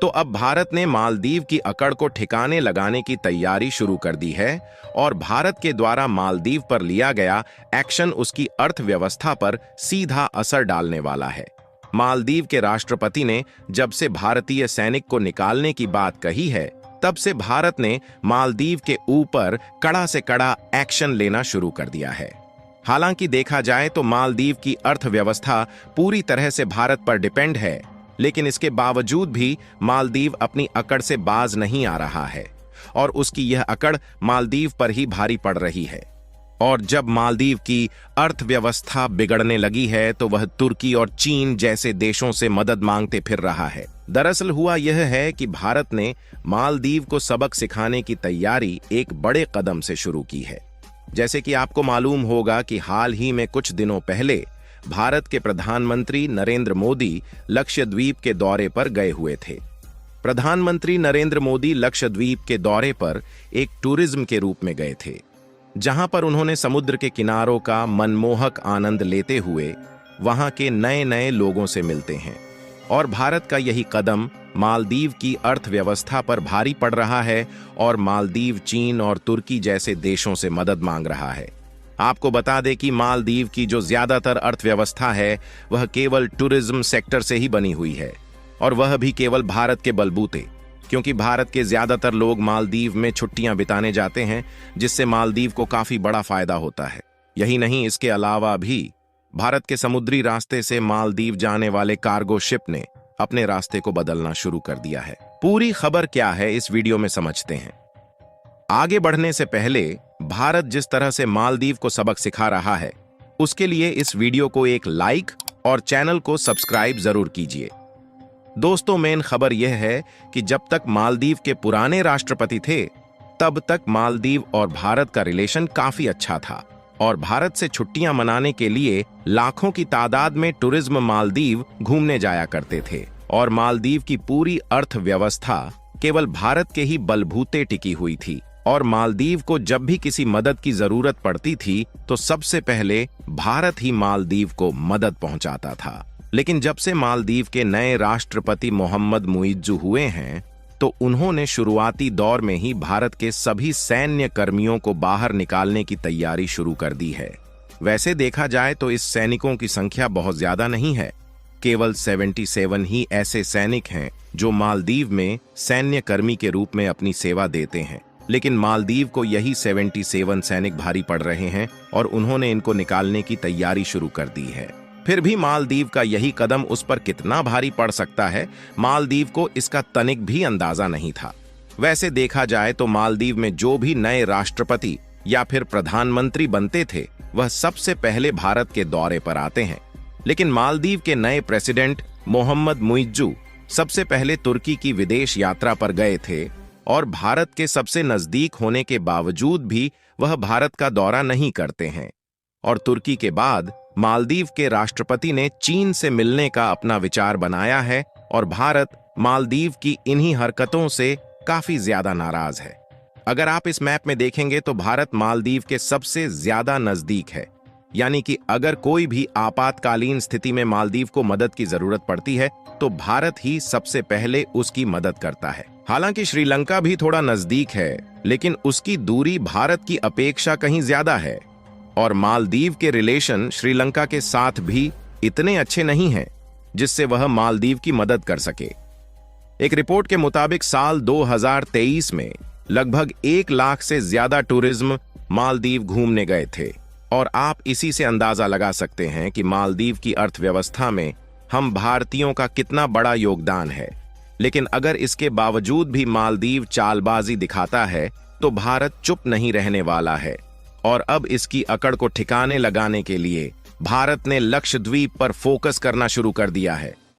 तो अब भारत ने मालदीव की अकड़ को ठिकाने लगाने की तैयारी शुरू कर दी है और भारत के द्वारा मालदीव पर लिया गया एक्शन उसकी अर्थव्यवस्था पर सीधा असर डालने वाला है। मालदीव के राष्ट्रपति ने जब से भारतीय सैनिक को निकालने की बात कही है, तब से भारत ने मालदीव के ऊपर कड़ा से कड़ा एक्शन लेना शुरू कर दिया है। हालांकि देखा जाए तो मालदीव की अर्थव्यवस्था पूरी तरह से भारत पर डिपेंड है, लेकिन इसके बावजूद भी मालदीव अपनी अकड़ से बाज नहीं आ रहा है और उसकी यह अकड़ मालदीव पर ही भारी पड़ रही है। और जब मालदीव की अर्थव्यवस्था बिगड़ने लगी है तो वह तुर्की और चीन जैसे देशों से मदद मांगते फिर रहा है। दरअसल हुआ यह है कि भारत ने मालदीव को सबक सिखाने की तैयारी एक बड़े कदम से शुरू की है। जैसे कि आपको मालूम होगा कि हाल ही में कुछ दिनों पहले भारत के प्रधानमंत्री नरेंद्र मोदी लक्षद्वीप के दौरे पर गए हुए थे। प्रधानमंत्री नरेंद्र मोदी लक्षद्वीप के दौरे पर एक टूरिज्म के रूप में गए थे, जहां पर उन्होंने समुद्र के किनारों का मनमोहक आनंद लेते हुए वहां के नए नए लोगों से मिलते हैं। और भारत का यही कदम मालदीव की अर्थव्यवस्था पर भारी पड़ रहा है और मालदीव चीन और तुर्की जैसे देशों से मदद मांग रहा है। आपको बता दें कि मालदीव की जो ज्यादातर अर्थव्यवस्था है वह केवल टूरिज्म सेक्टर से ही बनी हुई है, और वह भी केवल भारत के बलबूते, क्योंकि भारत के ज्यादातर लोग मालदीव में छुट्टियां बिताने जाते हैं, जिससे मालदीव को काफी बड़ा फायदा होता है। यही नहीं, इसके अलावा भी भारत के समुद्री रास्ते से मालदीव जाने वाले कार्गो शिप ने अपने रास्ते को बदलना शुरू कर दिया है। पूरी खबर क्या है इस वीडियो में समझते हैं। आगे बढ़ने से पहले भारत जिस तरह से मालदीव को सबक सिखा रहा है, उसके लिए इस वीडियो को एक लाइक और चैनल को सब्सक्राइब जरूर कीजिए। दोस्तों, मेन खबर यह है कि जब तक मालदीव के पुराने राष्ट्रपति थे, तब तक मालदीव और भारत का रिलेशन काफी अच्छा था और भारत से छुट्टियां मनाने के लिए लाखों की तादाद में टूरिज्म मालदीव घूमने जाया करते थे और मालदीव की पूरी अर्थव्यवस्था केवल भारत के ही बलबूते टिकी हुई थी। और मालदीव को जब भी किसी मदद की जरूरत पड़ती थी तो सबसे पहले भारत ही मालदीव को मदद पहुंचाता था। लेकिन जब से मालदीव के नए राष्ट्रपति मोहम्मद मुइज्जू हुए हैं, तो उन्होंने शुरुआती दौर में ही भारत के सभी सैन्य कर्मियों को बाहर निकालने की तैयारी शुरू कर दी है। वैसे देखा जाए तो इस सैनिकों की संख्या बहुत ज्यादा नहीं है, केवल 77 ही ऐसे सैनिक हैं जो मालदीव में सैन्य कर्मी के रूप में अपनी सेवा देते हैं। लेकिन मालदीव को यही 77 सैनिक भारी पड़ रहे हैं और उन्होंने इनको निकालने की तैयारी शुरू कर दी है। फिर भी मालदीव का यही कदम उस पर कितना भारी पड़ सकता है, मालदीव को इसका तनिक भी अंदाजा नहीं था। वैसे देखा जाए तो मालदीव में जो भी नए राष्ट्रपति या फिर प्रधानमंत्री बनते थे, वह सबसे पहले भारत के दौरे पर आते हैं। लेकिन मालदीव के नए प्रेसिडेंट मोहम्मद मुइज्जू सबसे पहले तुर्की की विदेश यात्रा पर गए थे और भारत के सबसे नजदीक होने के बावजूद भी वह भारत का दौरा नहीं करते हैं। और तुर्की के बाद मालदीव के राष्ट्रपति ने चीन से मिलने का अपना विचार बनाया है और भारत मालदीव की इन्हीं हरकतों से काफी ज्यादा नाराज है। अगर आप इस मैप में देखेंगे तो भारत मालदीव के सबसे ज्यादा नजदीक है, यानी कि अगर कोई भी आपातकालीन स्थिति में मालदीव को मदद की जरूरत पड़ती है तो भारत ही सबसे पहले उसकी मदद करता है। हालांकि श्रीलंका भी थोड़ा नजदीक है, लेकिन उसकी दूरी भारत की अपेक्षा कहीं ज्यादा है और मालदीव के रिलेशन श्रीलंका के साथ भी इतने अच्छे नहीं हैं जिससे वह मालदीव की मदद कर सके। एक रिपोर्ट के मुताबिक साल 2023 में लगभग 1 लाख से ज्यादा टूरिज्म मालदीव घूमने गए थे और आप इसी से अंदाजा लगा सकते हैं कि मालदीव की अर्थव्यवस्था में हम भारतीयों का कितना बड़ा योगदान है। लेकिन अगर इसके बावजूद भी मालदीव चालबाजी दिखाता है तो भारत चुप नहीं रहने वाला है और अब इसकी अकड़ को ठिकाने लगाने के लिए भारत ने लक्षद्वीप पर फोकस करना शुरू कर दिया है।